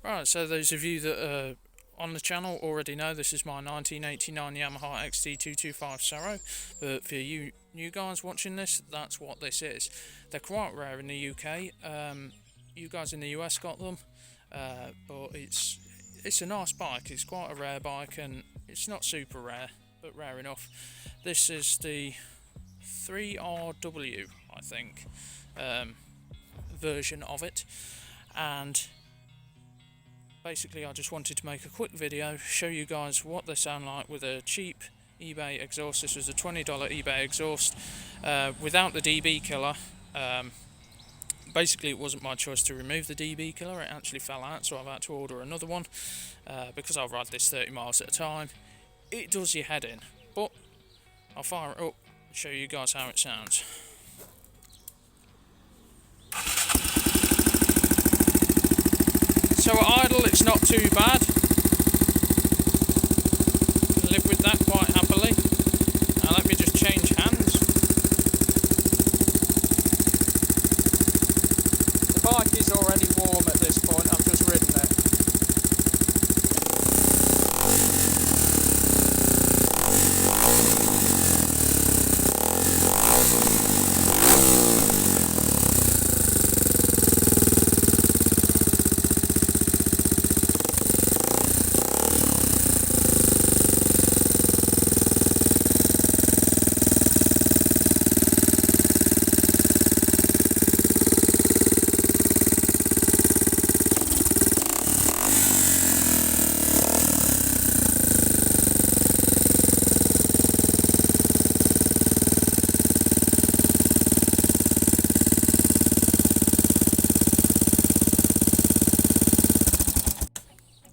Right, so those of you that are on the channel already know this is my 1989 Yamaha xt225 Saro, but for you new guys watching this, that's what this is. They're quite rare in the UK. You guys in the US got them, but it's a nice bike. It's quite a rare bike, and it's not super rare, but rare enough. This is the 3RW, I think, version of it, and basically I just wanted to make a quick video, show you guys what they sound like with a cheap eBay exhaust. This was a $20 eBay exhaust without the DB killer. Basically it wasn't my choice to remove the DB killer, it actually fell out, so I've had to order another one because I'll ride this 30 miles at a time. It does your head in, but I'll fire it up and show you guys how it sounds. So at idle it's not too bad, can live with that quite happily. Now let me just change hands. The bike is already warm at this point, I've just ridden it.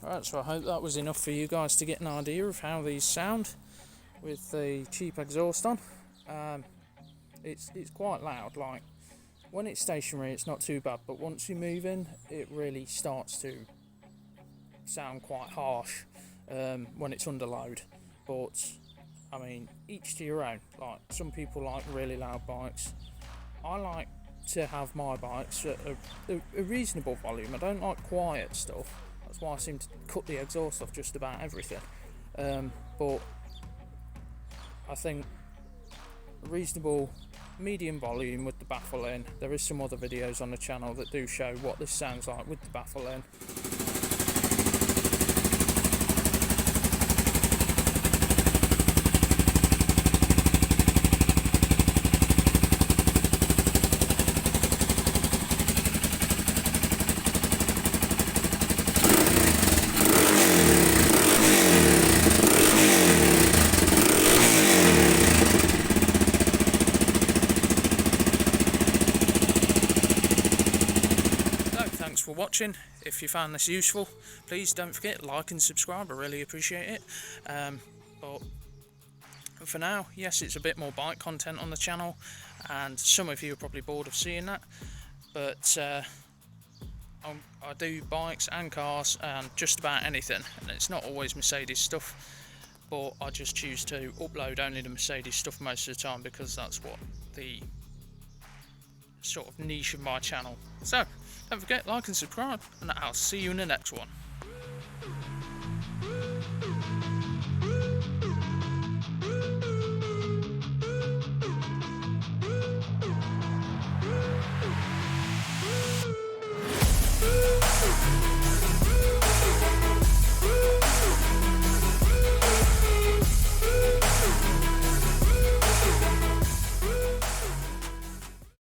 Right, so I hope that was enough for you guys to get an idea of how these sound with the cheap exhaust on. It's quite loud. Like when it's stationary it's not too bad, but once you move in it really starts to sound quite harsh when it's under load. But I mean, each to your own. Like some people like really loud bikes. I like to have my bikes at a reasonable volume. I don't like quiet stuff. That's why I seem to cut the exhaust off just about everything. But I think reasonable medium volume with the baffle in. There is some other videos on the channel that do show what this sounds like with the baffle in. Thanks for watching. If you found this useful, please don't forget like and subscribe, I really appreciate it. But for now, yes, it's a bit more bike content on the channel, and some of you are probably bored of seeing that, but I do bikes and cars and just about anything, and it's not always Mercedes stuff, but I just choose to upload only the Mercedes stuff most of the time because that's what the sort of niche of my channel. So don't forget, like and subscribe, and I'll see you in the next one.